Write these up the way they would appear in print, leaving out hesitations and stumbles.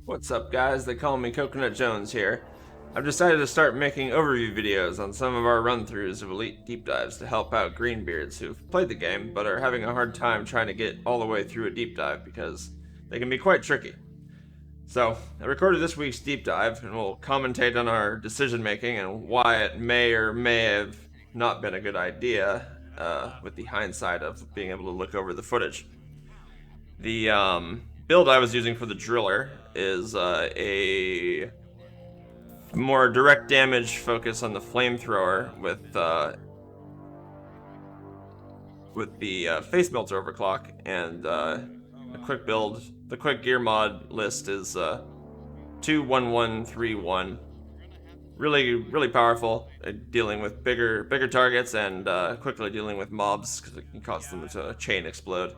What's up, guys? They call me Coconut Jones here. I've decided to start making overview videos on some of our run-throughs of Elite Deep Dives to help out greenbeards who've played the game but are having a hard time trying to get all the way through a deep dive because they can be quite tricky. So, I recorded this week's deep dive and we'll commentate on our decision making and why it may or may have not been a good idea with the hindsight of being able to look over the footage. The build I was using for the driller is a more direct damage focus on the flamethrower with the face melter overclock, and a quick build. The quick gear mod list is 21131. Really powerful, dealing with bigger targets and quickly dealing with mobs because it can cause them to chain explode.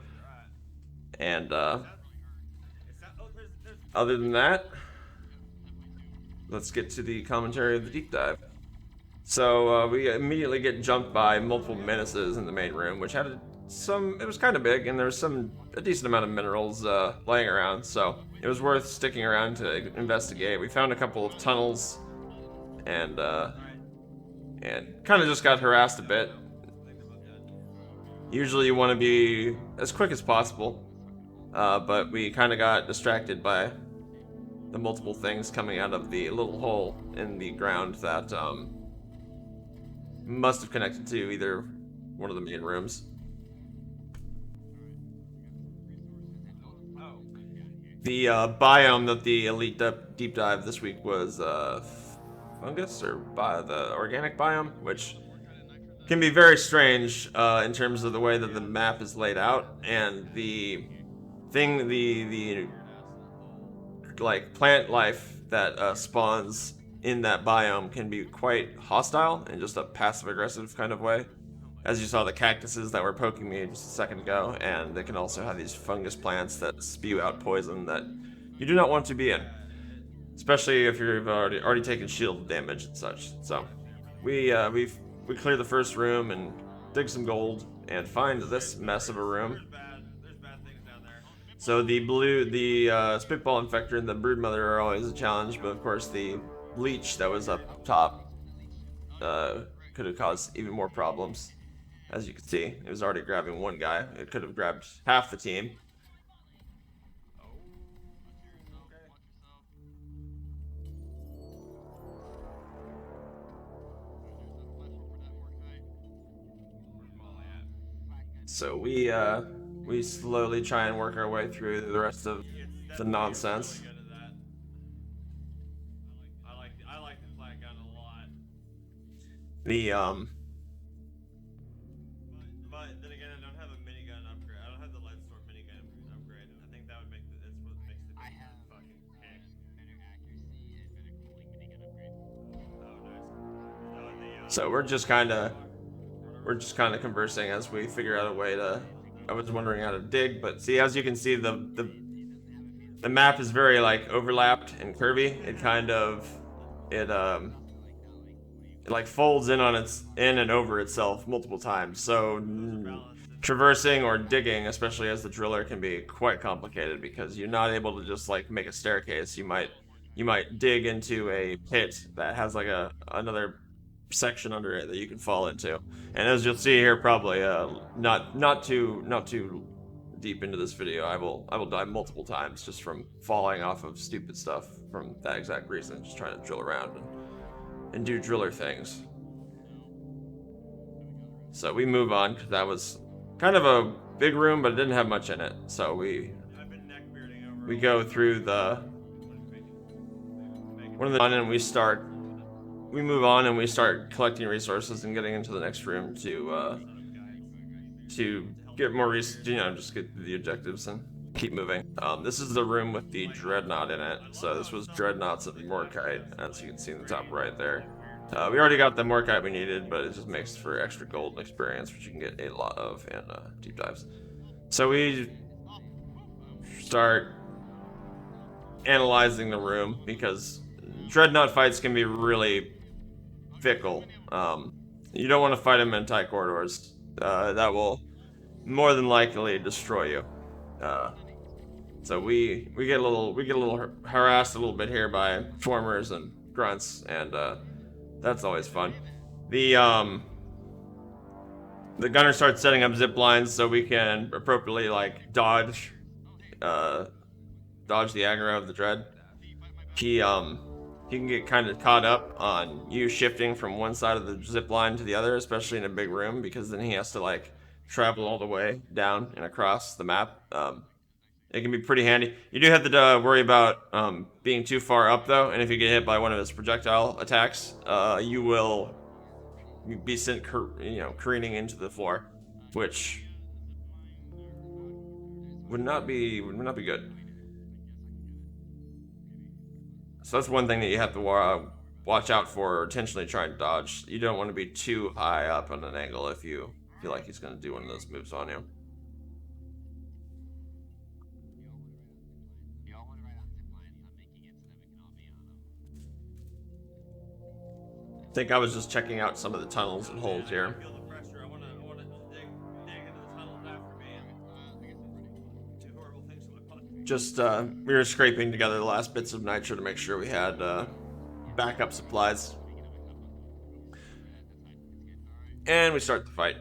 And other than that, let's get to the commentary of the deep dive. So we immediately get jumped by multiple menaces in the main room, which had it was kind of big, and there was a decent amount of minerals laying around, so it was worth sticking around to investigate. We found a couple of tunnels, and kind of just got harassed a bit. Usually you want to be as quick as possible, but we kind of got distracted by the multiple things coming out of the little hole in the ground that must have connected to either one of the main rooms. The biome that the Elite Deep Dive this week was fungus, or the organic biome, which can be very strange in terms of the way that the map is laid out, and the like plant life that spawns in that biome can be quite hostile in just a passive-aggressive kind of way. As you saw, the cactuses that were poking me just a second ago, and they can also have these fungus plants that spew out poison that you do not want to be in, especially if you've already taken shield damage and such. So we clear the first room and dig some gold and find this mess of a room. So the spitball infector and the broodmother are always a challenge, but of course the leech that was up top could have caused even more problems. As you can see, it was already grabbing one guy. It could have grabbed half the team. So we slowly try and work our way through the rest of the nonsense. I like the flat gun a lot. The But then again, I don't have a minigun upgrade. I don't have the lead sword minigun upgrade. I think that would make that's what makes the fucking heck. Better accuracy and better cooling minigun upgrade. Oh, nice. So we're just kind of conversing as we figure out a way to. I was wondering how to dig, but see, as you can see, the map is very like overlapped and curvy. It kind of it like folds in and over itself multiple times. So traversing or digging, especially as the driller, can be quite complicated because you're not able to just like make a staircase. You might dig into a pit that has like another section under it that you can fall into. And as you'll see here, probably not too deep into this video, I will die multiple times just from falling off of stupid stuff from that exact reason, just trying to drill around and do driller things. So we move on because that was kind of a big room, but it didn't have much in it. So we go through and we move on and we start collecting resources and getting into the next room to get more just get the objectives and keep moving. This is the room with the dreadnought in it. So this was dreadnoughts of Morkite, as you can see in the top right there. We already got the Morkite we needed, but it just makes for extra gold and experience, which you can get a lot of in deep dives. So we start analyzing the room because dreadnought fights can be really fickle. You don't want to fight them in tight corridors. That will more than likely destroy you. So we get a little harassed a little bit here by swarmers and grunts, and that's always fun. The gunner starts setting up zip lines so we can appropriately like dodge the aggro of the dread. He can get kind of caught up on you shifting from one side of the zip line to the other, especially in a big room, because then he has to like travel all the way down and across the map. It can be pretty handy. You do have to worry about being too far up though, and if you get hit by one of his projectile attacks, you will be sent careening into the floor, which would not be good. So that's one thing that you have to watch out for, or intentionally try and dodge. You don't want to be too high up on an angle if you feel like he's going to do one of those moves on you. I think I was just checking out some of the tunnels and holes here. Feel the pressure. I want to dig into the tunnels after me. Two horrible things to look like. Just we were scraping together the last bits of nitro to make sure we had backup supplies, and we start the fight.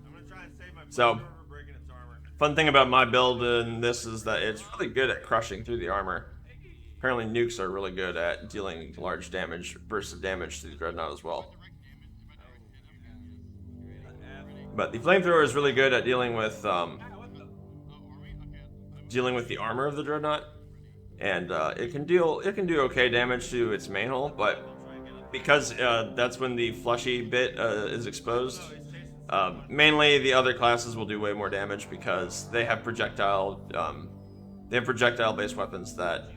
I'm gonna try and save my So, flamethrower for breaking its armor. fun thing about my build in this is that it's really good at crushing through the armor. Apparently nukes are really good at dealing large bursts of damage to the dreadnought as well. But the flamethrower is really good at dealing with the armor of the dreadnought, and it can do okay damage to its main hull, but because that's when the fleshy bit is exposed. Mainly, the other classes will do way more damage because they have projectile-based weapons that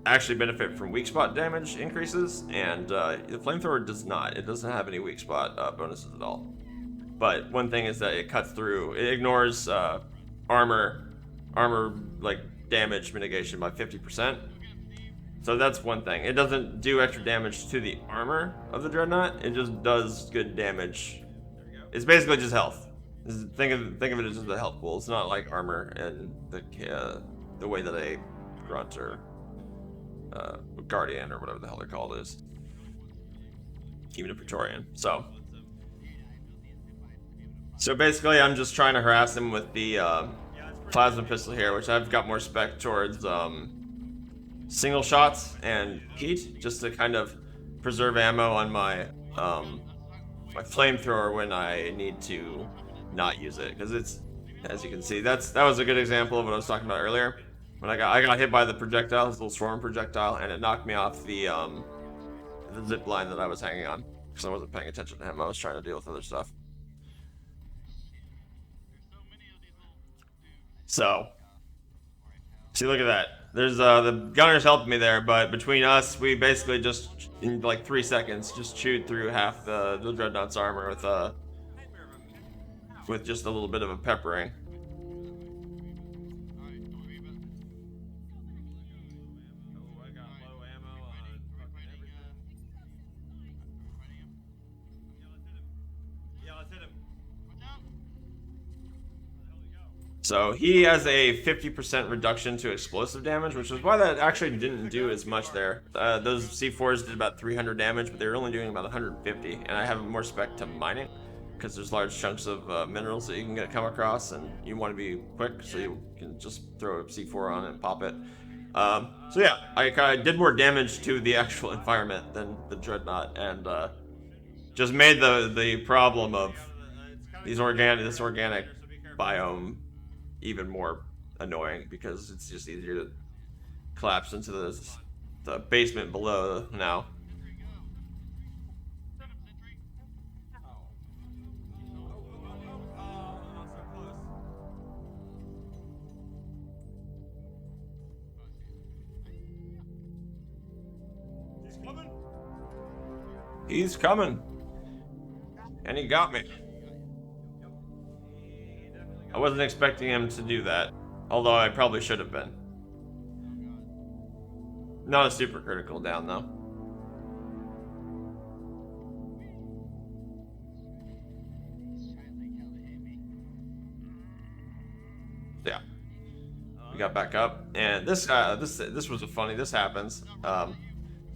actually benefit from weak spot damage increases, and the flamethrower does not. It doesn't have any weak spot bonuses at all. But one thing is that it cuts through. It ignores armor like damage mitigation by 50%. So that's one thing. It doesn't do extra damage to the armor of the dreadnought. It just does good damage. It's basically just health. Think of it as just a health pool. It's not like armor and the way that a grunt or guardian or whatever the hell they're called is. Even a Praetorian. So basically, I'm just trying to harass him with the plasma pistol here, which I've got more spec towards single shots and heat, just to kind of preserve ammo on my my flamethrower when I need to not use it, because it's, as you can see, that was a good example of what I was talking about earlier. When I got hit by the projectile, this little swarm projectile, and it knocked me off the zip line that I was hanging on because I wasn't paying attention to him. I was trying to deal with other stuff. So, see, look at that. There's the gunners helped me there, but between us, we basically just in like 3 seconds just chewed through half the dreadnought's armor with just a little bit of a peppering. So he has a 50% reduction to explosive damage, which is why that actually didn't do as much there. Those C4s did about 300 damage, but they were only doing about 150. And I have more spec to mining, because there's large chunks of minerals that you can come across, and you want to be quick, so you can just throw a C4 on and pop it. So yeah, I did more damage to the actual environment than the dreadnought, and just made the problem of this organic biome even more annoying, because it's just easier to collapse into the basement below now. He's coming. And he got me. I wasn't expecting him to do that, although I probably should have been. Not a super critical down, though. Yeah. got back up. And this was a funny. This happens.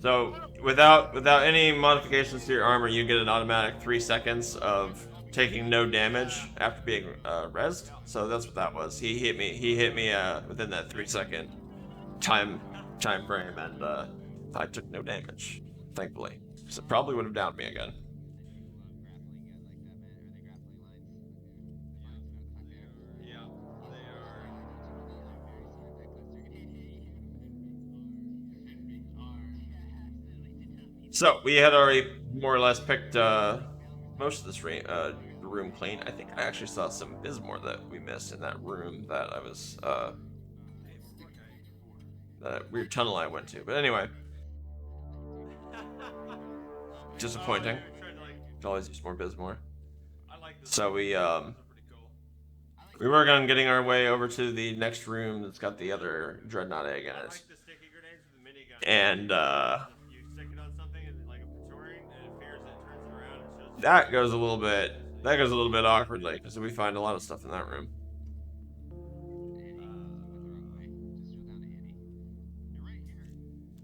So without any modifications to your armor, you get an automatic 3 seconds of taking no damage after being rezzed. So that's what that was. He hit me within that 3-second time frame, and I took no damage, thankfully. So it probably would have downed me again. Yeah, they are. So we had already more or less picked most of this room clean. I think I actually saw some Bismore that we missed in that room that I was that weird tunnel I went to. But anyway, disappointing. Could always use more Bismore. So we work on getting our way over to the next room that's got the other Dreadnought egg in it. And You stick it on something and like a Praetorian, and it fears it, turns it around, and shows that goes a little bit awkwardly because we find a lot of stuff in that room.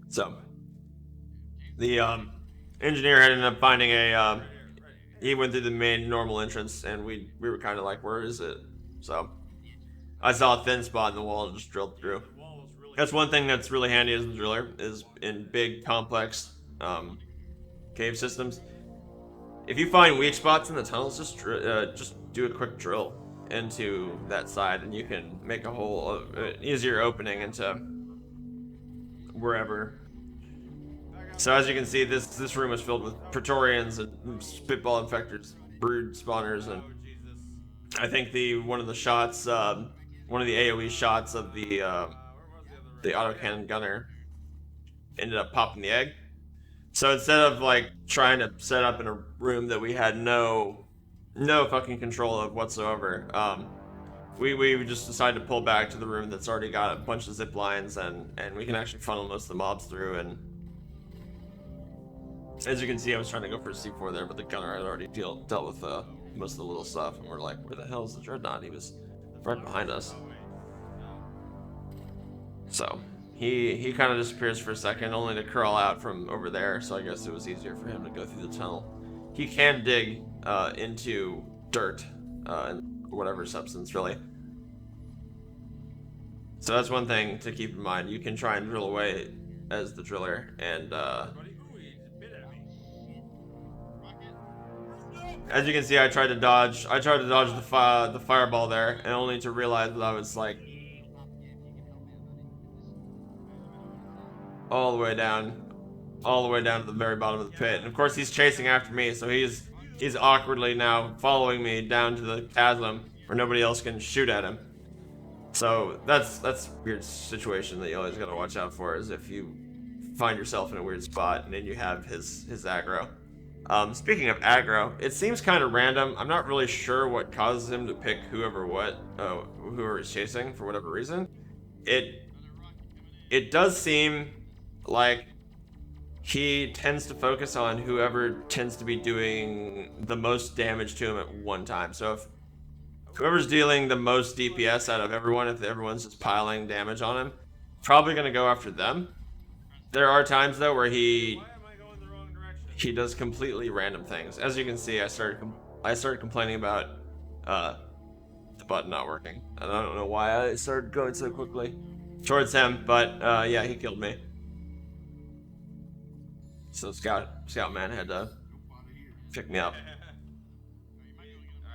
So the engineer had ended up finding a he went through the main normal entrance, and we were kind of like, where is it? So I saw a thin spot in the wall and just drilled through. the wall was really That's one thing that's really handy as a driller, is in big complex cave systems. If you find weak spots in the tunnels, just do a quick drill into that side, and you can make a whole easier opening into wherever. So as you can see, this room is filled with Praetorians and spitball infectors, brood spawners, and oh Jesus. I think one of the shots, one of the AOE shots of the Where was the the other autocannon gunner ended up popping the egg. So instead of like trying to set up in a room that we had no fucking control of whatsoever, we just decided to pull back to the room that's already got a bunch of zip lines, and we can actually funnel most of the mobs through. And as you can see, I was trying to go for a C4 there, but the gunner had already dealt with most of the little stuff, and we're like, where the hell is the Dreadnought? He was right behind us. So he kind of disappears for a second, only to crawl out from over there. So I guess it was easier for him to go through the tunnel. He can dig into dirt and whatever substance, really. So that's one thing to keep in mind. You can try and drill away as the driller, and as you can see, I tried to dodge the fireball there, and only to realize that I was like all the way down to the very bottom of the pit. And of course, he's chasing after me, so he's awkwardly now following me down to the chasm where nobody else can shoot at him. So that's a weird situation that you always gotta watch out for, is if you find yourself in a weird spot and then you have his aggro. Speaking of aggro, it seems kind of random. I'm not really sure what causes him to pick whoever he's chasing for whatever reason. It does seem like he tends to focus on whoever tends to be doing the most damage to him at one time. So if whoever's dealing the most DPS out of everyone, if everyone's just piling damage on him, probably gonna go after them. There are times though where he does completely random things. As you can see, I started complaining about the button not working, and I don't know why I started going so quickly towards him, but yeah, he killed me. So Scout Man had to pick me up.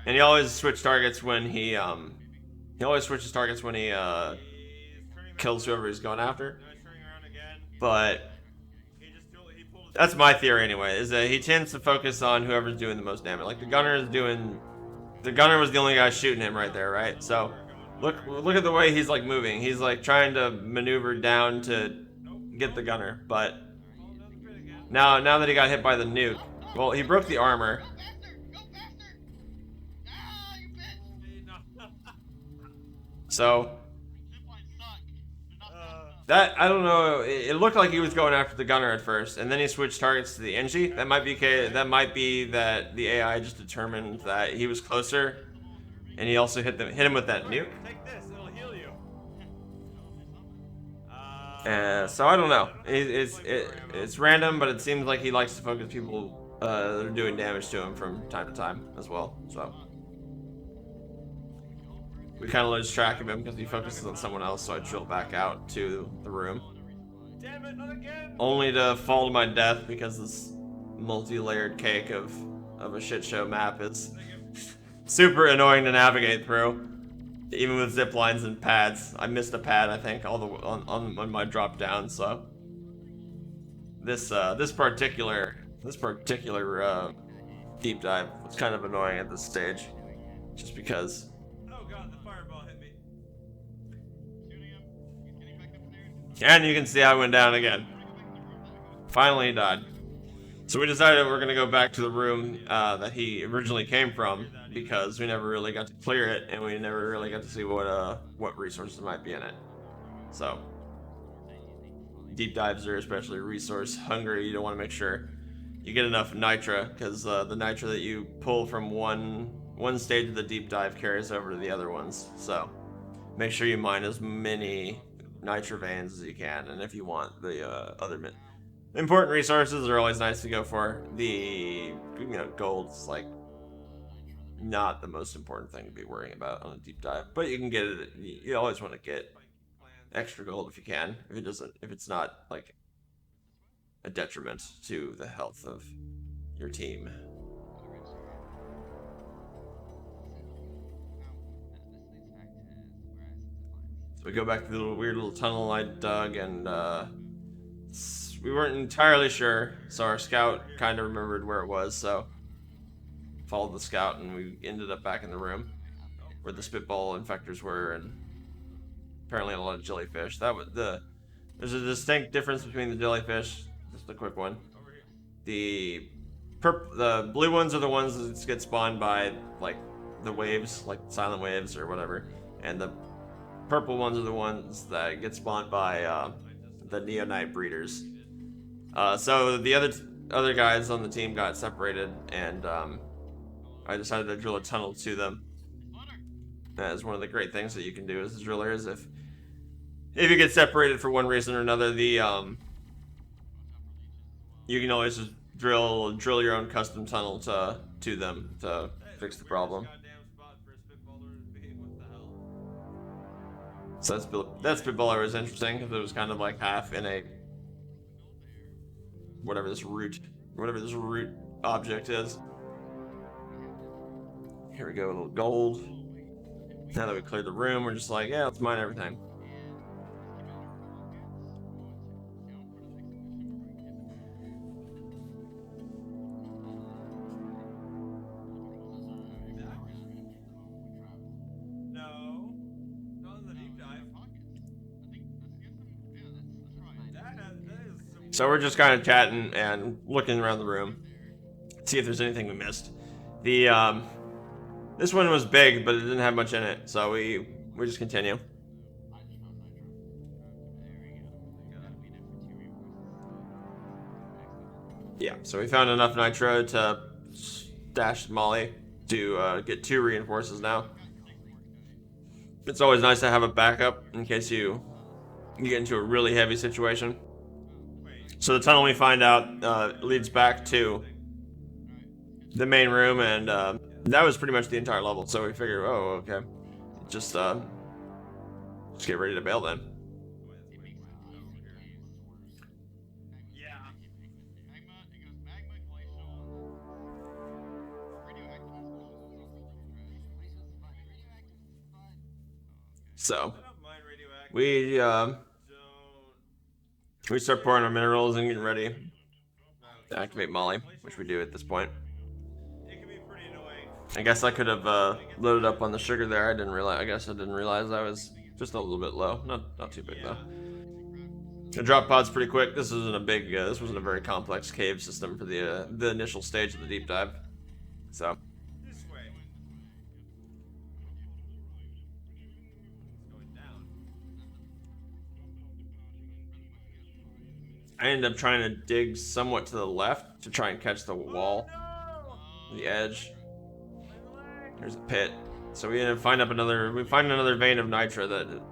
And he always switches targets when he kills whoever he's going after. But that's my theory anyway, is that he tends to focus on whoever's doing the most damage. Like the gunner was the only guy shooting him right there, right? So look at the way he's like moving. He's like trying to maneuver down to get the gunner, but now that he got hit by the nuke, well, he broke the armor. So that, I don't know, it looked like he was going after the gunner at first, and then he switched targets to the NG. That might be that the AI just determined that he was closer, and he also hit him with that nuke. Take this, it'll heal you. So I don't know. It's random, but it seems like he likes to focus people that are doing damage to him from time to time as well. So we kind of lose track of him because he focuses on someone else. So I drill back out to the room, Damn it, not again! only to fall to my death because this multi-layered cake of a shit show map is super annoying to navigate through. Even with zip lines and pads, I missed a pad I think all the on my drop down. So this particular deep dive was kind of annoying at this stage, just because. Oh god, the fireball hit me. Shooting him. He's getting back upstairs. And you can see I went down again. Finally he died. So we decided we're gonna go back to the room that he originally came from, because we never really got to clear it, and we never really got to see what resources might be in it. So deep dives are especially resource hungry. You don't want to make sure you get enough nitra, because the nitra that you pull from one stage of the deep dive carries over to the other ones. So make sure you mine as many nitra veins as you can, and if you want the other important resources are always nice to go for. The gold's like not the most important thing to be worrying about on a deep dive, but you can get it. You always want to get extra gold if you can, if it's not like a detriment to the health of your team. So we go back to the weird little tunnel I dug, and we weren't entirely sure, so our scout kind of remembered where it was, so followed the scout, and we ended up back in the room where the spitball infectors were, and apparently a lot of jellyfish. There's a distinct difference between the jellyfish. Just a quick one. The blue ones are the ones that get spawned by like the waves, like silent waves or whatever, and the purple ones are the ones that get spawned by the neonite breeders. So the other guys on the team got separated, and I decided to drill a tunnel to them. That is one of the great things that you can do as a driller, is if you get separated for one reason or another, you can always just drill your own custom tunnel to them to fix the problem. So that spitballer was interesting because it was kind of like half in a whatever this root object is. Here we go, a little gold. Now that we cleared the room, we're just like, yeah, let's mine everything. No, not in the deep dive. So we're just kind of chatting and looking around the room, see if there's anything we missed. This one was big, but it didn't have much in it, so we just continue. Yeah, so we found enough nitro to stash Molly to get 2 reinforces now. It's always nice to have a backup in case you get into a really heavy situation. So the tunnel, we find out, leads back to the main room, and that was pretty much the entire level. So we figured, oh, okay, just get ready to bail then. So we start pouring our minerals and getting ready to activate Molly, which we do at this point. It can be pretty annoying. I guess I could have loaded up on the sugar there. I didn't realize I was just a little bit low. Not too big though. The drop pod's pretty quick. This wasn't a very complex cave system for the initial stage of the deep dive. So This way. It's going down. I ended up trying to dig somewhat to the left to try and catch the wall, the edge. There's a pit. So we find another vein of nitra that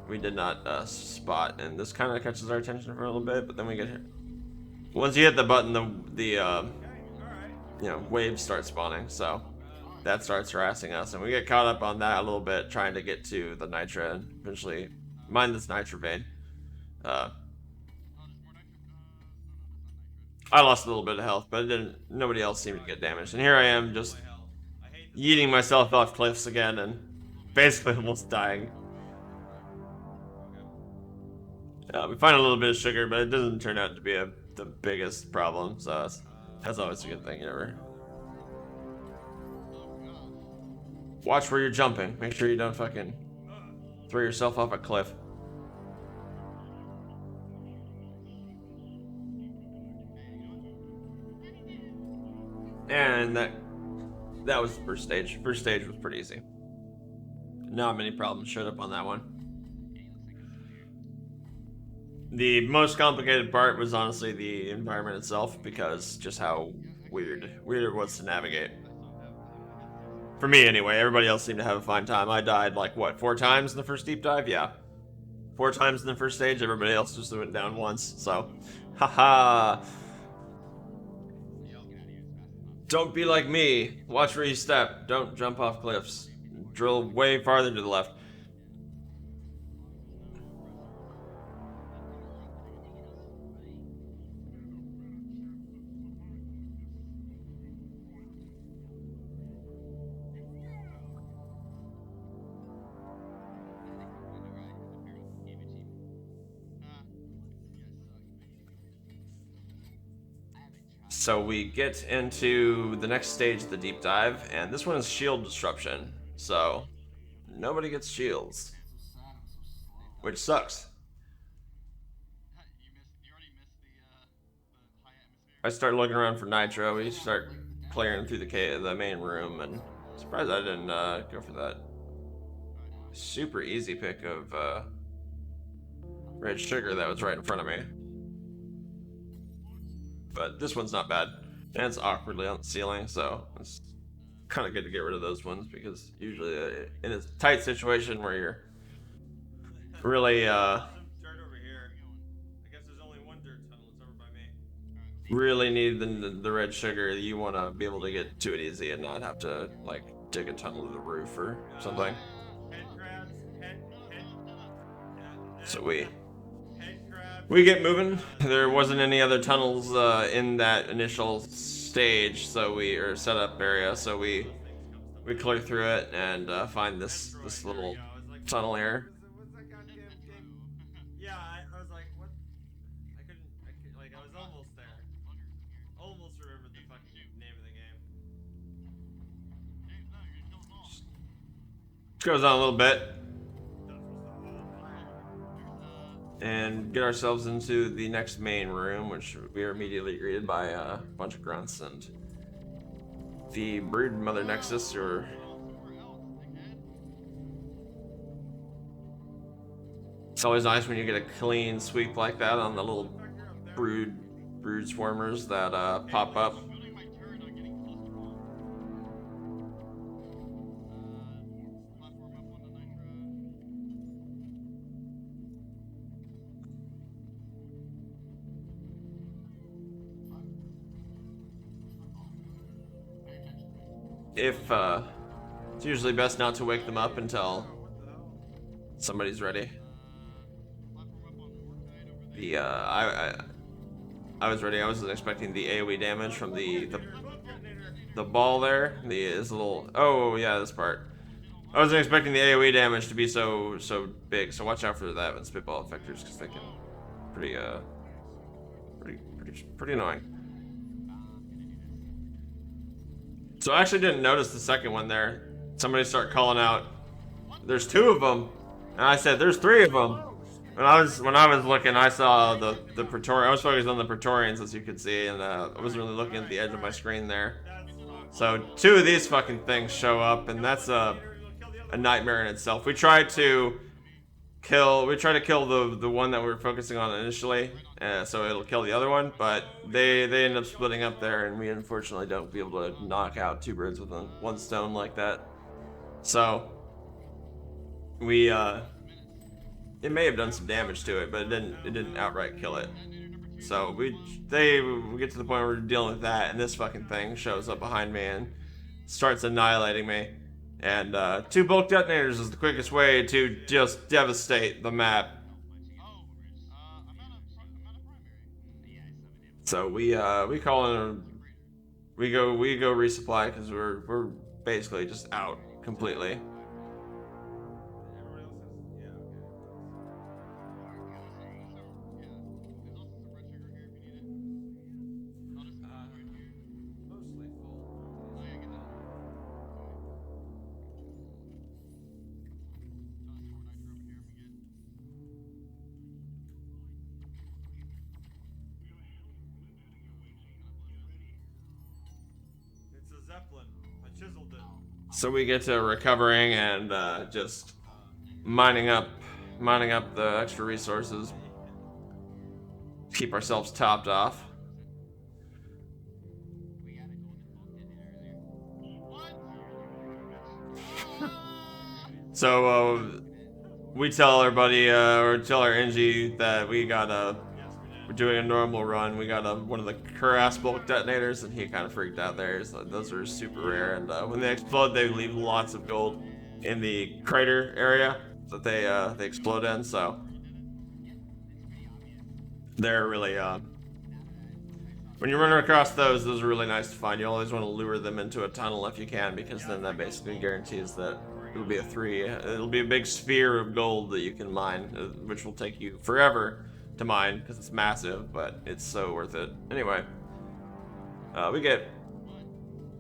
we did not spot, and this kind of catches our attention for a little bit, but then we get here. Once you hit the button, the Alright. you know, waves start spawning, so that starts harassing us, and we get caught up on that a little bit, trying to get to the nitra and eventually mine this nitra vein. I lost a little bit of health, but it didn't. Nobody else seemed to get damaged, and here I am just yeeting myself off cliffs again, and basically almost dying. We find a little bit of sugar, but it doesn't turn out to be the biggest problem, so that's always a good thing ever. Watch where you're jumping. Make sure you don't fucking throw yourself off a cliff. And that was the first stage. First stage was pretty easy. Not many problems showed up on that one. The most complicated part was honestly the environment itself, because just how weird it was to navigate. For me anyway, everybody else seemed to have a fine time. I died like, what, 4 times in the first deep dive? Yeah. 4 times in the first stage, everybody else just went down once, so. Haha. Don't be like me. Watch where you step. Don't jump off cliffs. Drill way farther to the left. So we get into the next stage of the deep dive, and this one is shield disruption. So nobody gets shields, which sucks. You already missed the high atmosphere. I start looking around for nitro. We start clearing through the main room, and I'm surprised I didn't go for that super easy pick of red sugar that was right in front of me. But this one's not bad, and it's awkwardly on the ceiling, so it's kind of good to get rid of those ones, because usually in a tight situation where you're really Some dirt over here. I guess there's only one dirt tunnel. It's over by me. really need the red sugar, you want to be able to get to it easy and not have to like dig a tunnel to the roof or something. Head crabs. Head. So we Head crabs. get moving. There wasn't any other tunnels in that initial stage, so or setup area, so we clear through it and find this little tunnel here. What's that goddamn game? Yeah, I was like, what? I couldn't, like, I was almost there. Almost remembered the fucking name of the game. Goes on a little bit, and get ourselves into the next main room, which we are immediately greeted by a bunch of grunts and the brood mother nexus, or it's always nice when you get a clean sweep like that on the little brood swarmers that pop up. Building my turret on getting cholesterol. Platform up on the nitra. It's usually best not to wake them up until somebody's ready. Platform up on Orchid over there. I was ready. I wasn't expecting the AoE damage from the ball there. This little, oh yeah, this part. I wasn't expecting the AoE damage to be so big. So watch out for that and spitball effectors, because they can pretty annoying. So I actually didn't notice the second one there. Somebody started calling out, "There's 2 of them," and I said, "There's 3 of them." When I was looking, I saw the Praetorian. I was focused on the Praetorians, as you could see, and I wasn't really looking at the edge of my screen there. So 2 of these fucking things show up, and that's a nightmare in itself. We tried to kill the one that we were focusing on initially, so it'll kill the other one, but they end up splitting up there, and we unfortunately don't be able to knock out 2 birds with one stone like that. So we it may have done some damage to it, but it didn't outright kill it. So we get to the point where we're dealing with that, and this fucking thing shows up behind me and starts annihilating me. And 2 bulk detonators is the quickest way to just devastate the map. I'm out of primary. So we call in, we go resupply because we're basically just out completely. Everybody else has. Yeah. Okay. There's also some red sugar here if you need it. I'll just put it right here. Mostly full. Oh yeah, get that. Tell us more nitro over here if we get. It's a Zeppelin. I chiseled it. So we get to recovering and just mining up the extra resources, keep ourselves topped off. So we tell our buddy or tell our NG that we got we're doing a normal run. We got one of the Cuirass bulk detonators, and he kind of freaked out there. So those are super rare, and when they explode, they leave lots of gold in the crater area that they explode in. So they're really when you're running across those are really nice to find. You always want to lure them into a tunnel if you can, because then that basically guarantees that it'll be it'll be a big sphere of gold that you can mine, which will take you forever to mine because it's massive, but it's so worth it. Anyway, we get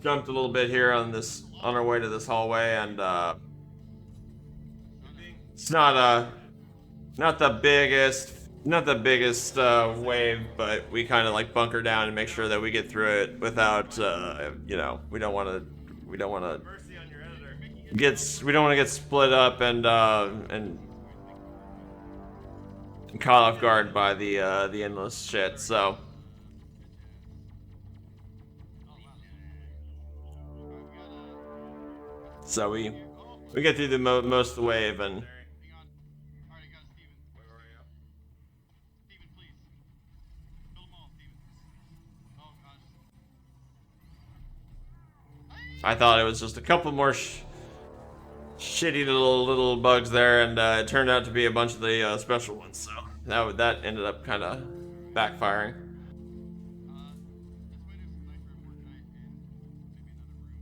jumped a little bit here on our way to this hallway, and it's not the biggest wave, but we kind of like bunker down and make sure that we get through it without we don't want to Mercy on your editor. get split up and caught off guard by the endless shit. So we get through the most of the wave, and Hang on. Alright, I got it, Steven. Where are you? Steven, please. Kill them all, Steven. Oh gosh. I thought it was just a couple more shitty little bugs there, and it turned out to be a bunch of the special ones. So that ended up kind of backfiring. This way there's some nitro mortite and maybe another room.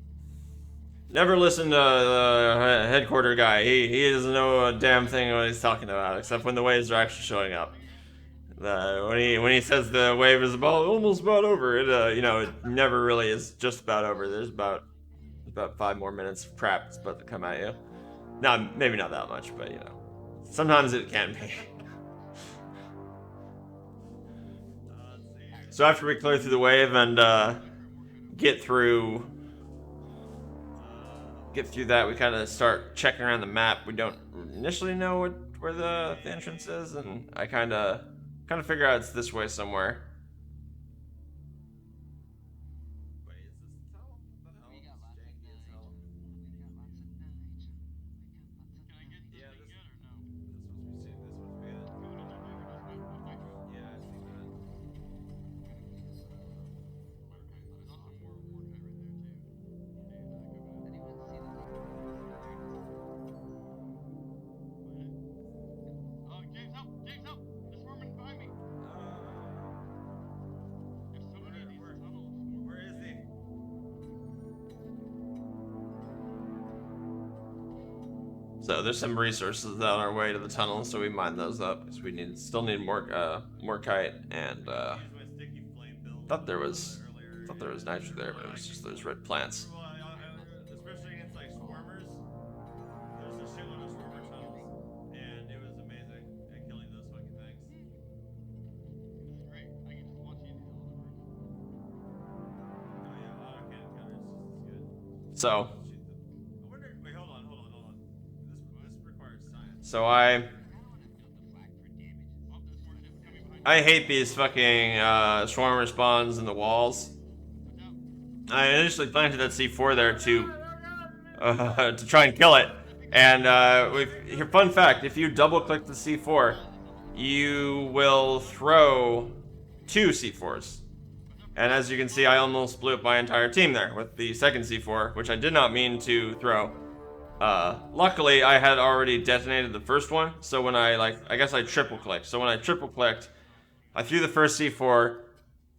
Never listen to the headquarter guy. He doesn't know a damn thing what he's talking about, except when the waves are actually showing up. When he says the wave is almost about over, it never really is just about over. There's about 5 more minutes of crap that's about to come at you. Maybe not that much, but sometimes it can be. So after we clear through the wave and get through that, we kind of start checking around the map. We don't initially know where the entrance is, and I kind of figure out it's this way somewhere. Wait, is this the tunnel? What the hell? This is janky as hell. Can I get this Yeah, thing this- yet or no? This one's good. Yeah, I see that. There's also more mortite right there too. Oh, James, help! James, help! There's swarming behind me. There's so many of these tunnels. Where is he? So there's some resources on our way to the tunnel, so we mine those up because we still need more kite, and Use my sticky flame build. thought there was earlier. nitro there, but it was just those red plants. Well, especially against like swarmers. There's a shitload of swarmer tunnels, and it was amazing at killing those fucking things. This is great. I can just watch you do all the work. Oh yeah, auto cannon counters just as good. So Shoot them. I wonder. Wait, hold on. This requires science. so I Oh, there's more ships coming behind me. I hate these fucking swarm spawns in the walls. Watch out. I initially planted that C4 there to try and kill it, And fun fact: if you double-click the C4, you will throw 2 C4s. And as you can see, I almost blew up my entire team there with the second C4, which I did not mean to throw. Luckily, I had already detonated the first one, so when I guess I triple-clicked. So when I triple-clicked, I threw the first C4,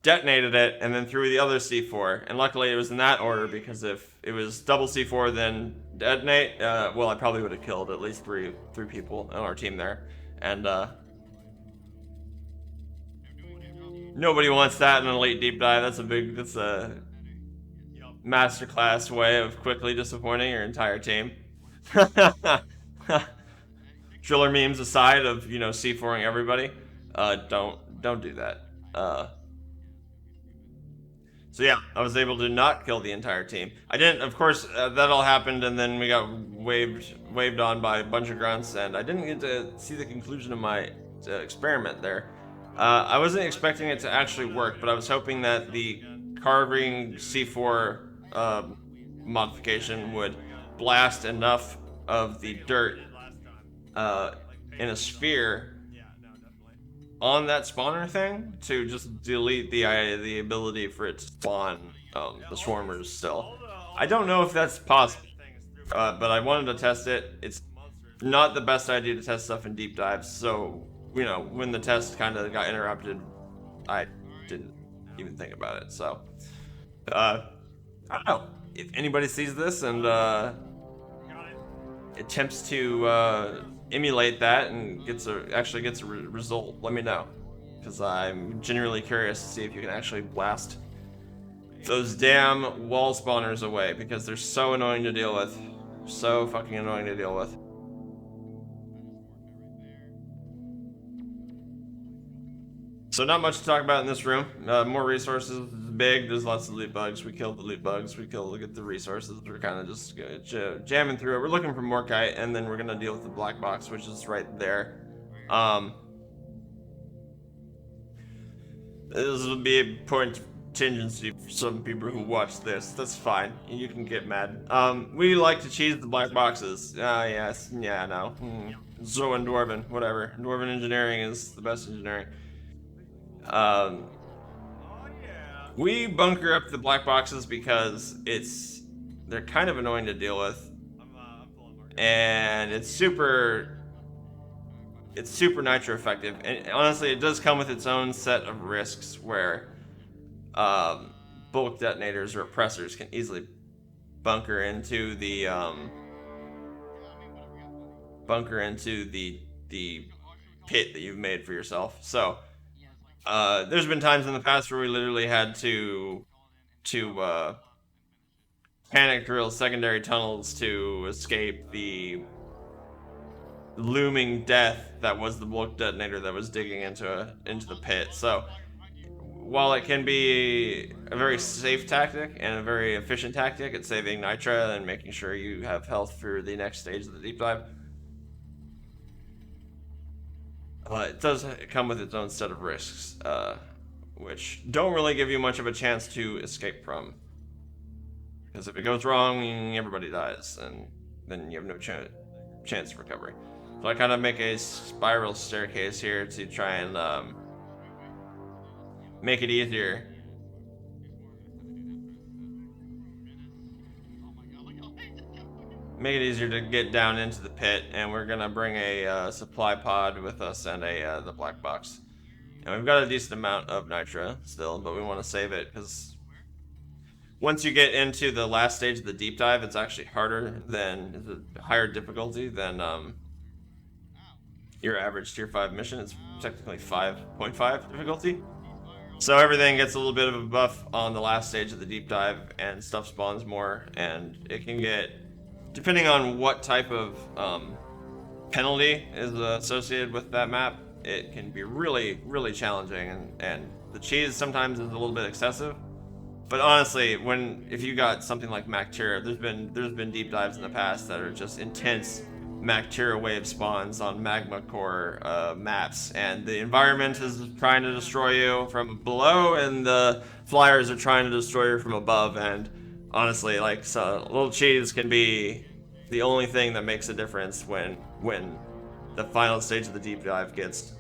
detonated it, and then threw the other C4. And luckily, it was in that order, because if it was double C4, then detonate, well, I probably would have killed at least three people on our team there. And, nobody wants that in an elite deep dive. That's a masterclass way of quickly disappointing your entire team. Driller memes aside of, C4ing everybody, don't do that. So yeah, I was able to not kill the entire team. I didn't, of course, that all happened, and then we got waved on by a bunch of grunts, and I didn't get to see the conclusion of my experiment there. I wasn't expecting it to actually work, but I was hoping that the carving C4 modification would blast enough of the dirt in a sphere on that spawner thing to just delete the ability for it to spawn the swarmers still. I don't know if that's possible, but I wanted to test it. It's not the best idea to test stuff in deep dives, so when the test kind of got interrupted, I didn't even think about it. So I don't know if anybody sees this and attempts to emulate that and actually gets a result, let me know, because I'm genuinely curious to see if you can actually blast those damn wall spawners away, because they're so annoying to deal with. So fucking annoying to deal with. So not much to talk about in this room. More resources. It's big. There's lots of loot bugs. We killed the loot bugs. We get the resources. We're kind of just jamming through it. We're looking for Morkite, and then we're gonna deal with the black box, which is right there. This will be a point of contingency for some people who watch this. That's fine. You can get mad. We like to cheese the black boxes. Yes. Yeah, no. So and Dwarven, whatever. Dwarven engineering is the best engineering. We bunker up the black boxes because they're kind of annoying to deal with, and it's super nitro effective. And honestly, it does come with its own set of risks where bulk detonators or oppressors can easily bunker into the pit that you've made for yourself. So there's been times in the past where we literally had to panic drill secondary tunnels to escape the looming death that was the bulk detonator that was digging into the pit. So while it can be a very safe tactic and a very efficient tactic at saving nitra and making sure you have health for the next stage of the deep dive, it does come with its own set of risks, which don't really give you much of a chance to escape from. Because if it goes wrong, everybody dies, and then you have no chance of recovery. So I kind of make a spiral staircase here to try and make it easier. Make it easier to get down into the pit, and we're gonna bring a supply pod with us and the black box. And we've got a decent amount of nitra still, but we want to save it because once you get into the last stage of the deep dive, it's actually harder than higher difficulty than your average tier 5 mission. It's technically 5.5 difficulty. So everything gets a little bit of a buff on the last stage of the deep dive, and stuff spawns more, and it can get, depending on what type of penalty is associated with that map, it can be really, really challenging, and the cheese sometimes is a little bit excessive. But honestly, if you got something like Mactira, there's been deep dives in the past that are just intense Mactira wave spawns on magma core maps, and the environment is trying to destroy you from below, and the flyers are trying to destroy you from above. And honestly, so a little cheese can be the only thing that makes a difference when the final stage of the deep dive gets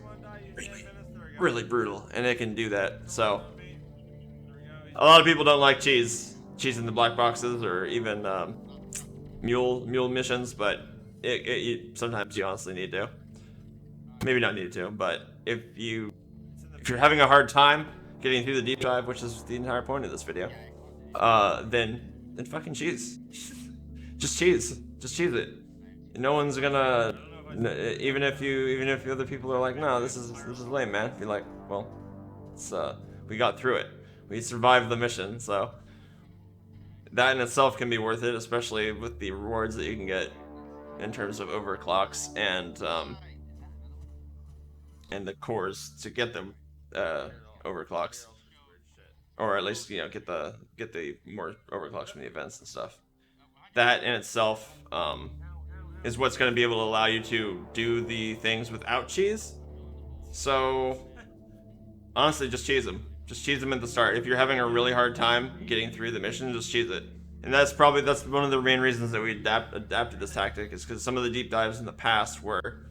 really brutal, and it can do that. So a lot of people don't like cheese in the black boxes or even mule missions, but sometimes you honestly need to. Maybe not need to, but if you're having a hard time getting through the deep dive, which is the entire point of this video, then fucking cheese. Just cheese it. No one's gonna, even if other people are like, no, this is lame, man. Be like, well, it's we got through it. We survived the mission, so that in itself can be worth it, especially with the rewards that you can get in terms of overclocks and the cores to get them overclocks, or at least get the more overclocks from the events and stuff. That in itself is what's going to be able to allow you to do the things without cheese. So honestly, just cheese them. Just cheese them at the start. If you're having a really hard time getting through the mission, just cheese it. And that's one of the main reasons that we adapted this tactic, is because some of the deep dives in the past were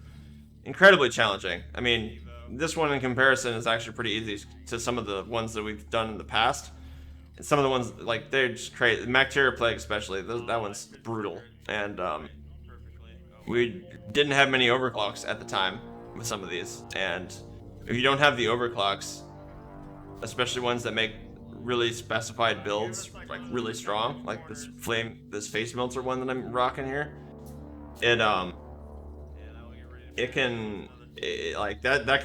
incredibly challenging. I mean, this one in comparison is actually pretty easy to some of the ones that we've done in the past. And some of the ones, like, they're just crazy. Bacteria Plague especially, that one's brutal. And we didn't have many overclocks at the time with some of these. And if you don't have the overclocks, especially ones that make really specified builds, like really strong, like this face melter one that I'm rocking here, that can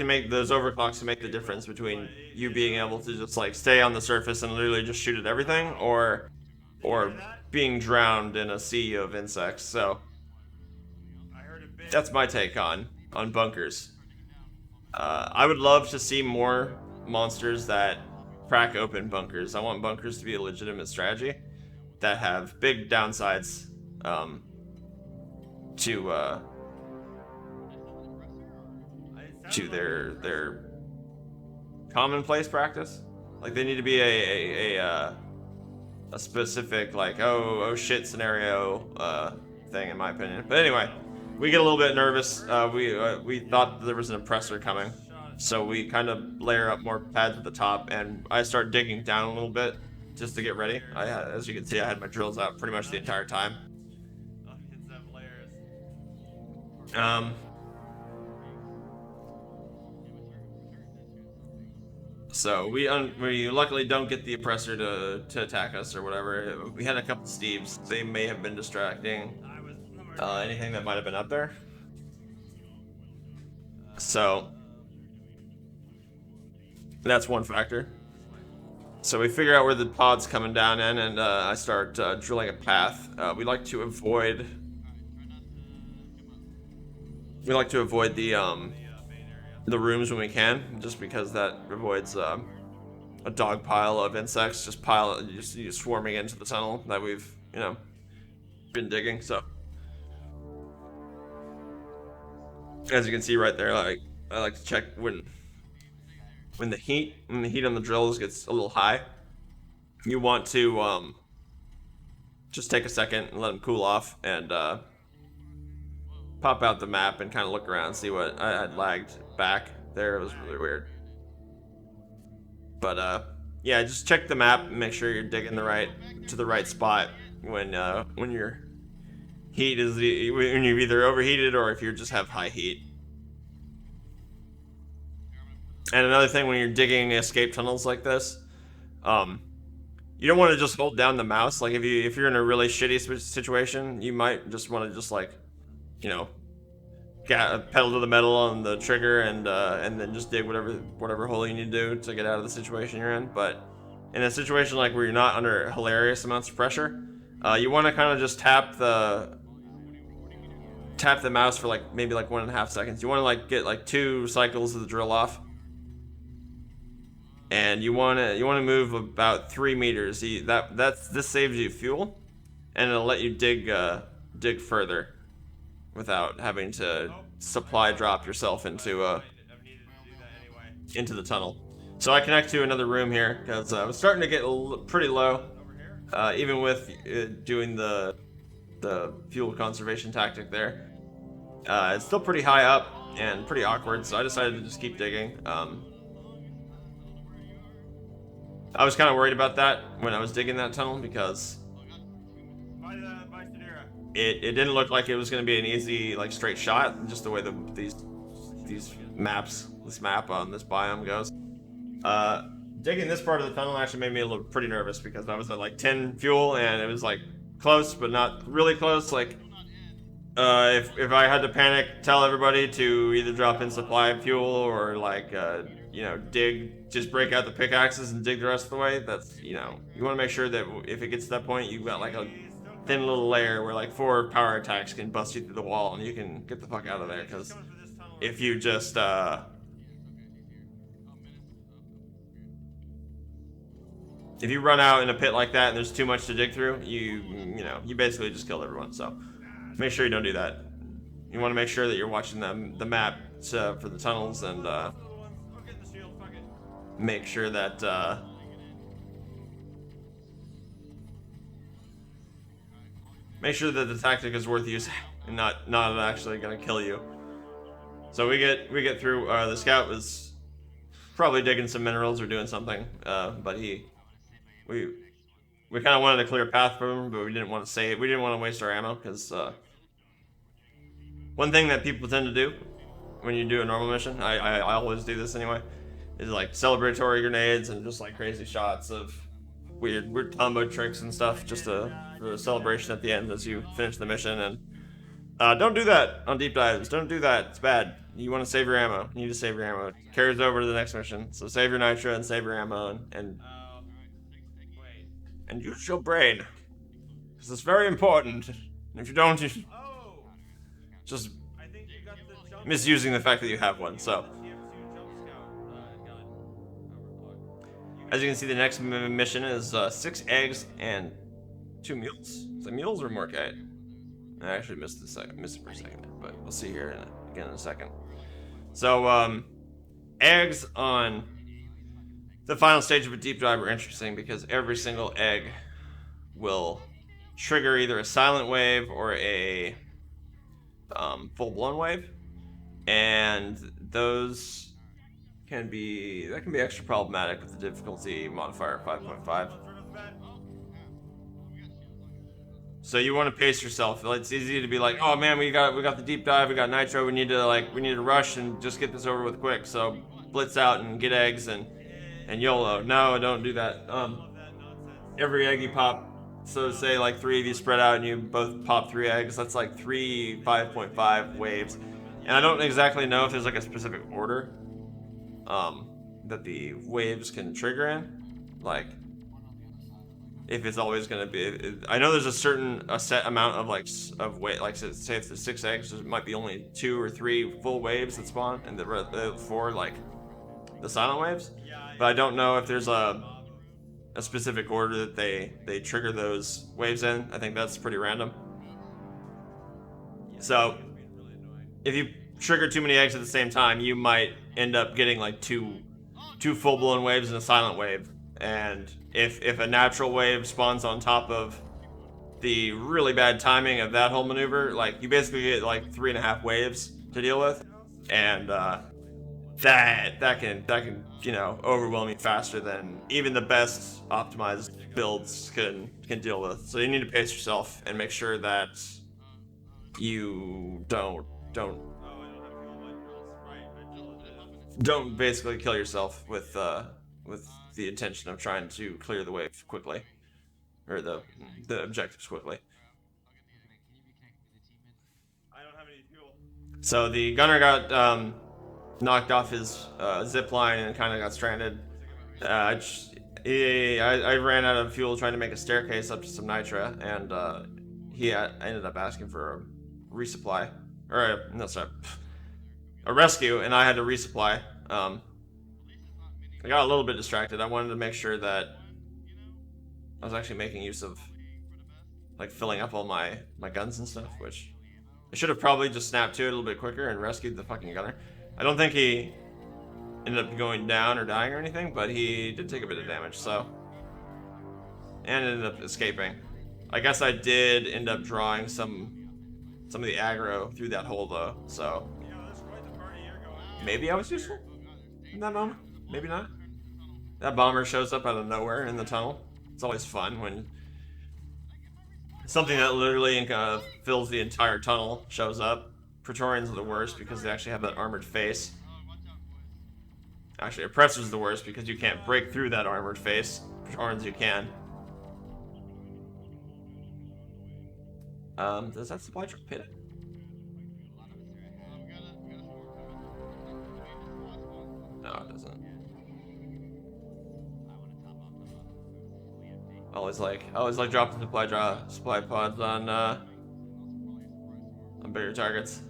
make those overclocks to make the difference between you being able to just like stay on the surface and literally just shoot at everything, or being drowned in a sea of insects. So that's my take on bunkers. I would love to see more monsters that crack open bunkers. I want bunkers to be a legitimate strategy that have big downsides to their commonplace practice. Like, they need to be a specific, like, oh shit scenario thing, in my opinion. But anyway, we get a little bit nervous. We thought there was an oppressor coming, so we kind of layer up more pads at the top, and I start digging down a little bit just to get ready. As you can see, I had my drills out pretty much the entire time. So we luckily don't get the oppressor to attack us or whatever. We had a couple Steves. They may have been distracting anything that might have been up there. So that's one factor. So we figure out where the pod's coming down in, and I start drilling a path. We like to avoid the rooms when we can, just because that avoids a dog pile of insects just swarming into the tunnel that we've been digging. So as you can see right there, I like to check when the heat on the drills gets a little high. You want to just take a second and let them cool off, and pop out the map and kind of look around and see what I had lagged back there. It was really weird. But yeah, just check the map and make sure you're digging to the right spot when your heat is when you've either overheated or if you just have high heat. And another thing, when you're digging escape tunnels like this, you don't want to just hold down the mouse. Like, if you're in a really shitty situation, you might just want to just like, pedal to the metal on the trigger and then just dig whatever hole you need to do to get out of the situation you're in. But in a situation like where you're not under hilarious amounts of pressure, you want to kind of just tap the mouse for maybe 1.5 seconds. You want to get 2 cycles of the drill off, and you want to move about 3 meters. This saves you fuel, and it'll let you dig further without having to supply drop yourself into the tunnel. So I connect to another room here because I was starting to get pretty low, even with doing the the fuel conservation tactic there. It's still pretty high up and pretty awkward, so I decided to just keep digging. I was kind of worried about that when I was digging that tunnel because it didn't look like it was going to be an easy like straight shot, just the way this map on this biome goes. Digging this part of the tunnel actually made me a little pretty nervous because I was at like 10 fuel and it was like close but not really close. Like if I had to panic, tell everybody to either drop in supply of fuel or like just break out the pickaxes and dig the rest of the way. That's you want to make sure that if it gets to that point, you've got like a thin little layer where like 4 power attacks can bust you through the wall and you can get the fuck out of there. Because if you just if you run out in a pit like that and there's too much to dig through, you basically just killed everyone. So make sure you don't do that. You want to make sure that you're watching the map for the tunnels and make sure that the tactic is worth using and not actually gonna kill you. So we get through. The scout was probably digging some minerals or doing something, but we kind of wanted to clear a path for him, but we didn't want to save. We didn't want to waste our ammo because one thing that people tend to do when you do a normal mission, I always do this anyway, is like celebratory grenades and just like crazy shots of weird combo tricks and stuff, just for a celebration at the end as you finish the mission. And don't do that on deep dives. Don't do that. It's bad. You want to save your ammo. You need to save your ammo. It carries over to the next mission. So save your nitro and save your ammo and use your brain, because it's very important. And if you don't, you just misusing the fact that you have one. So as you can see, the next mission is 6 eggs and 2 mules. So mules or morkite? I actually missed it for a second, but we'll see here again in a second. So eggs on the final stage of a deep dive are interesting because every single egg will trigger either a silent wave or a full-blown wave, and those can be extra problematic with the difficulty modifier 5.5. So you want to pace yourself. It's easy to be like, oh man, we got the deep dive, we got nitro, we need to rush and just get this over with quick. So blitz out and get eggs and YOLO. No, don't do that. Every egg you pop, so say like 3 of you spread out and you both pop 3 eggs, that's like 3 5.5 waves. And I don't exactly know if there's like a specific order that the waves can trigger in. Like if it's always going to be, I know there's a set amount of weight, like say if there's 6 eggs, there might be only 2 or 3 full waves that spawn, and the 4 like the silent waves. But I don't know if there's a specific order that they trigger those waves in. I think that's pretty random. So if you trigger too many eggs at the same time, you might end up getting like two full-blown waves and a silent wave. And if a natural wave spawns on top of the really bad timing of that whole maneuver, like you basically get like 3.5 waves to deal with, and that can overwhelm you faster than even the best optimized builds can deal with. So you need to pace yourself and make sure that you don't basically kill yourself with the intention of trying to clear the wave quickly, or the objectives quickly. I don't have any fuel. So the gunner got knocked off his zip line and kind of got stranded. I ran out of fuel trying to make a staircase up to some nitra, and I ended up asking for a resupply, or a rescue, and I had to resupply. I got a little bit distracted. I wanted to make sure that I was actually making use of like filling up all my guns and stuff, which I should have probably just snapped to it a little bit quicker and rescued the fucking gunner. I don't think he ended up going down or dying or anything, but he did take a bit of damage, so, and ended up escaping. I guess I did end up drawing some of the aggro through that hole though, so Yeah, that's quite the party you're going. maybe I was useful in that moment. Maybe not. That bomber shows up out of nowhere in the tunnel. It's always fun when something that literally fills the entire tunnel shows up. Praetorians are the worst because they actually have that armored face. Actually, Oppressor's the worst because you can't break through that armored face. Praetorians you can. Does that supply truck hit it? No, it doesn't. Always like dropping supply pods on bigger targets.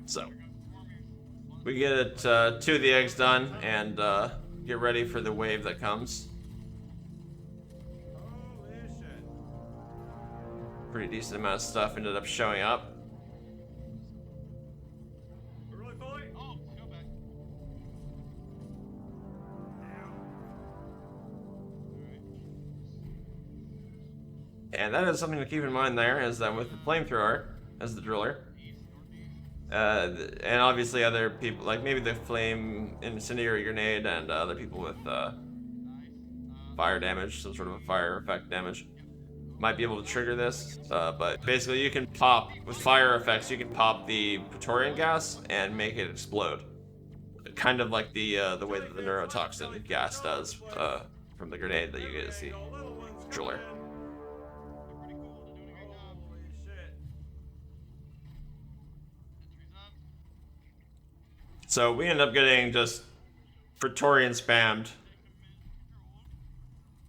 So we get 2 of the eggs done and get ready for the wave that comes. Holy shit. Pretty decent amount of stuff ended up showing up. We're really fully? Oh, go back. And that is something to keep in mind there, is that with the flamethrower as the driller, and obviously other people, like maybe the flame incendiary grenade and other people with fire damage, some sort of a fire effect damage, might be able to trigger this. But basically you can pop, with fire effects, you can pop the Praetorian gas and make it explode. Kind of like the way that the neurotoxin gas does from the grenade that you get to see. Driller. Holy shit. So we end up getting just Praetorian spammed,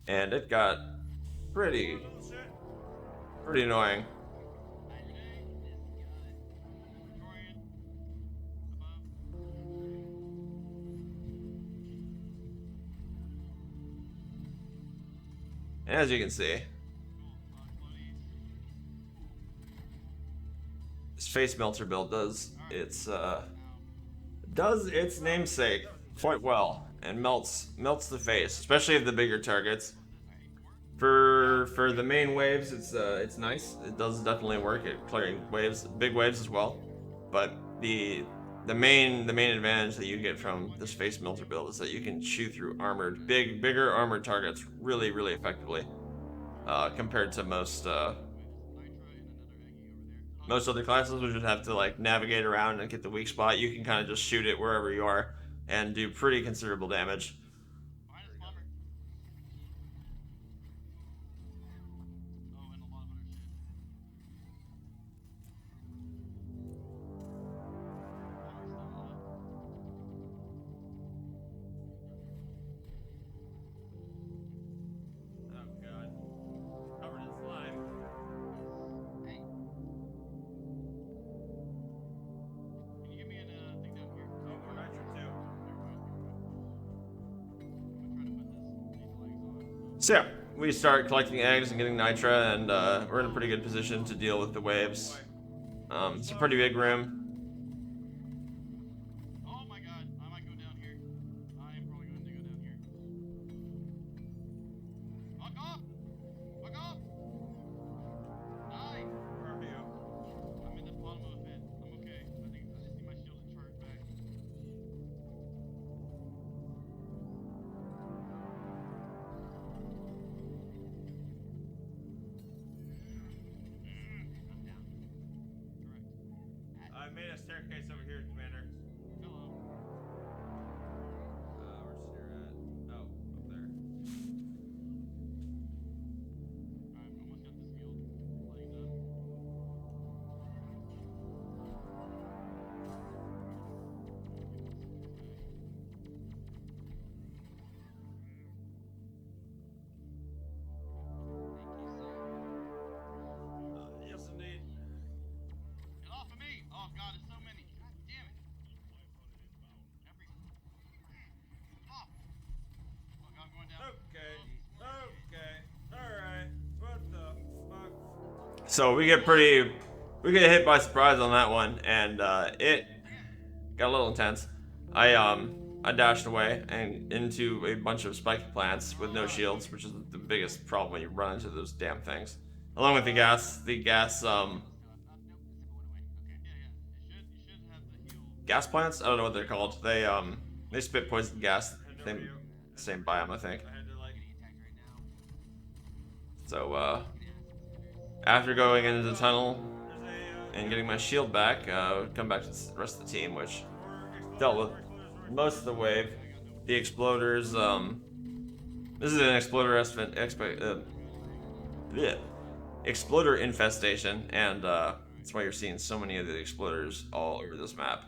and it got pretty annoying. And as you can see, this face melter build does its namesake quite well and melts the face, especially of the bigger targets. For the main waves, it's nice. It does definitely work at clearing waves, big waves as well. But the main advantage that you get from this face melter build is that you can shoot through bigger armored targets really effectively, compared to most other classes, which would have to like navigate around and get the weak spot. You can kind of just shoot it wherever you are and do pretty considerable damage. So yeah, we start collecting eggs and getting nitra, and we're in a pretty good position to deal with the waves. It's a pretty big room. Oh my god, I might go down here. I am probably going to go down here. Fuck off! Fuck off! Die! Where are you? I'm in the bottom of a pit. I'm okay. I just need my shield to charge back. I made a staircase over here, Commander. Hello. Where's your at? Oh, up there. I've almost got this guild lighting up. Yes, indeed. Get off of me! Oh god, there's so many. God damn it. Every... Fuck. Look, I'm going down. Okay. Alright. What the fuck? So we get hit by surprise on that one, and it got a little intense. I dashed away and into a bunch of spike plants with no shields, which is the biggest problem when you run into those damn things. Along with the gas gas plants. I don't know what they're called. They spit poison gas. Same biome, I think. I had to like. So after going into the tunnel There's a. and getting my shield back, come back to the rest of the team, which dealt with most of the wave. The exploders. This is an exploder infestation, and that's why you're seeing so many of the exploders all over this map.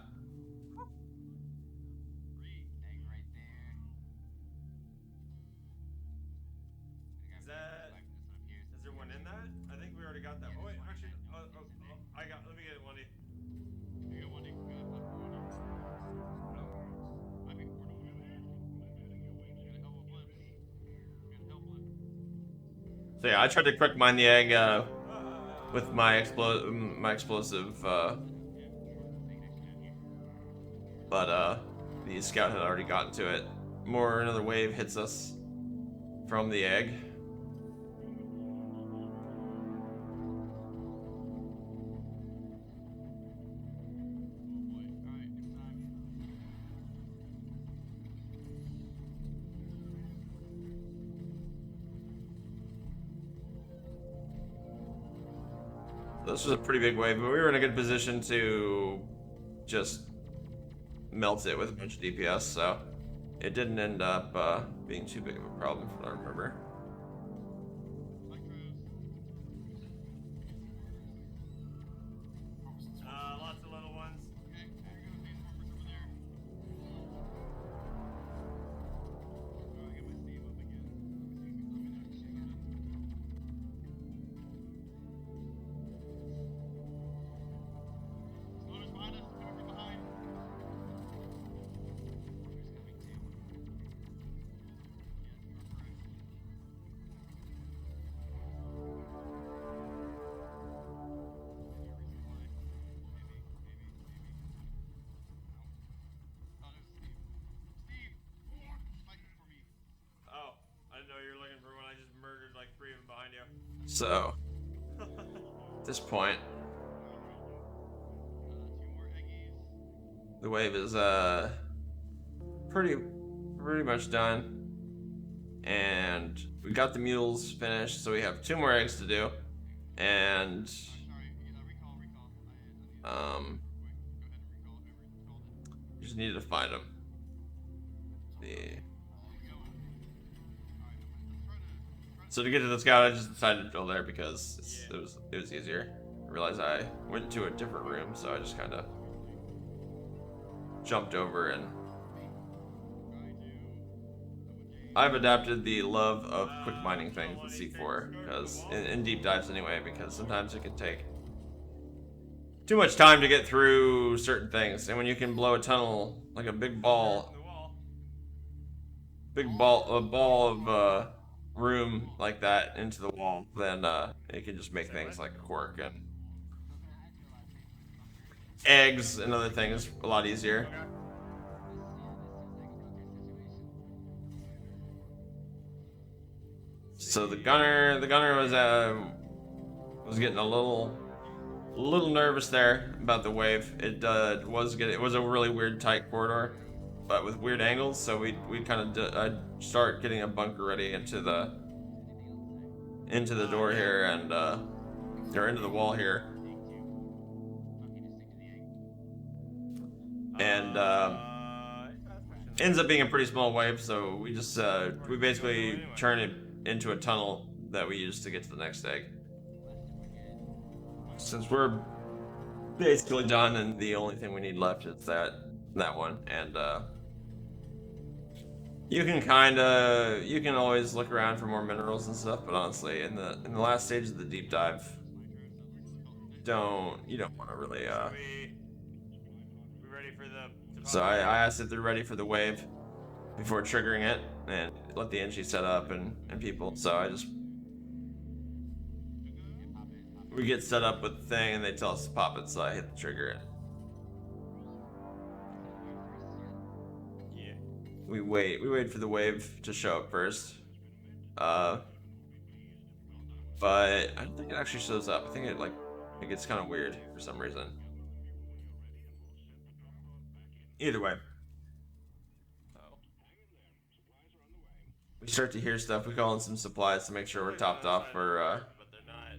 Is there one in that? I think we already got that. Oh wait, actually, let me get it, Wendy. You got one. So yeah, I tried to quick mine the egg with my explosive, but the scout had already gotten to it. Another wave hits us from the egg. This was a pretty big wave, but we were in a good position to just melt it with a bunch of DPS, so it didn't end up being too big of a problem, from what I remember. Lots of little ones. So, at this point, the wave is pretty much done, and we got the mules finished, so we have 2 more eggs to do, and just needed to find them. So to get to the scout, I just decided to drill there because it was easier. I realized I went to a different room, so I just kind of jumped over, and I've adapted the love of quick mining things with C4 because in deep dives anyway, because sometimes it can take too much time to get through certain things, and when you can blow a tunnel like a ball of room like that into the wall, then it can just make things like cork and eggs and other things a lot easier. So the gunner was getting a little nervous there about the wave. It was a really weird tight corridor, but with weird angles. So we kind of start getting a bunker ready into the door here, and or into the wall here, and ends up being a pretty small wave. So we just we basically turn it into a tunnel that we use to get to the next egg. Since we're basically done, and the only thing we need left is that one, and you can always look around for more minerals and stuff, but honestly, in the last stage of the deep dive, you don't want to really We ready for the So I asked if they're ready for the wave before triggering it, and let the NG set up and people. So we get set up with the thing, and they tell us to pop it, so I hit the trigger. We wait for the wave to show up first. But I don't think it actually shows up. I think it gets kind of weird for some reason. Either way. We start to hear stuff. We call in some supplies to make sure we're topped off for But they're not.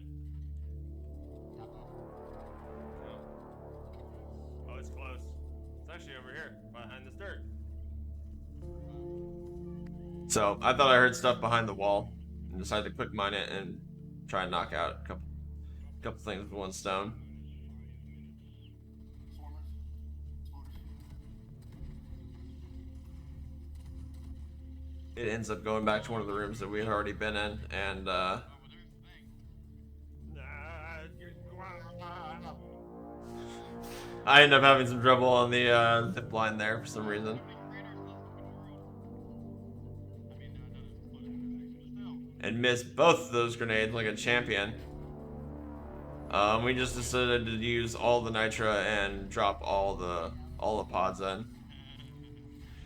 Oh, it's close. It's actually over here, behind this dirt. So I thought I heard stuff behind the wall and decided to quick mine it and try and knock out a couple things with one stone. It ends up going back to one of the rooms that we had already been in, and I end up having some trouble on the zip line there for some reason. And missed both of those grenades like a champion. We just decided to use all the nitra and drop all the pods in.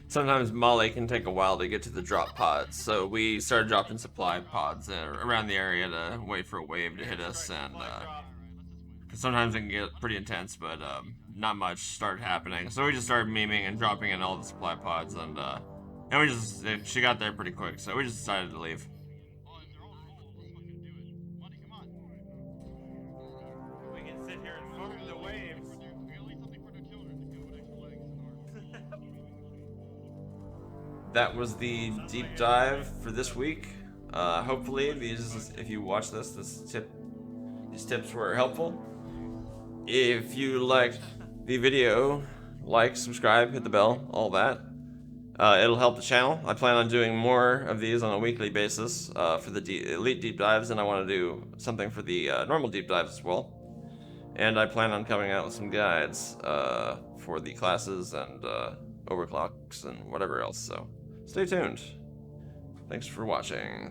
Sometimes Molly can take a while to get to the drop pods, so we started dropping supply pods around the area to wait for a wave to hit us, and sometimes it can get pretty intense, but not much started happening. So we just started memeing and dropping in all the supply pods, and she got there pretty quick, so we just decided to leave. We can sit here and farm the waves. That was the deep dive for this week. Hopefully, if you watch these tips were helpful. If you liked the video, like, subscribe, hit the bell, all that. It'll help the channel. I plan on doing more of these on a weekly basis for the elite deep dives, and I want to do something for the normal deep dives as well. And I plan on coming out with some guides for the classes and overclocks and whatever else. So stay tuned. Thanks for watching.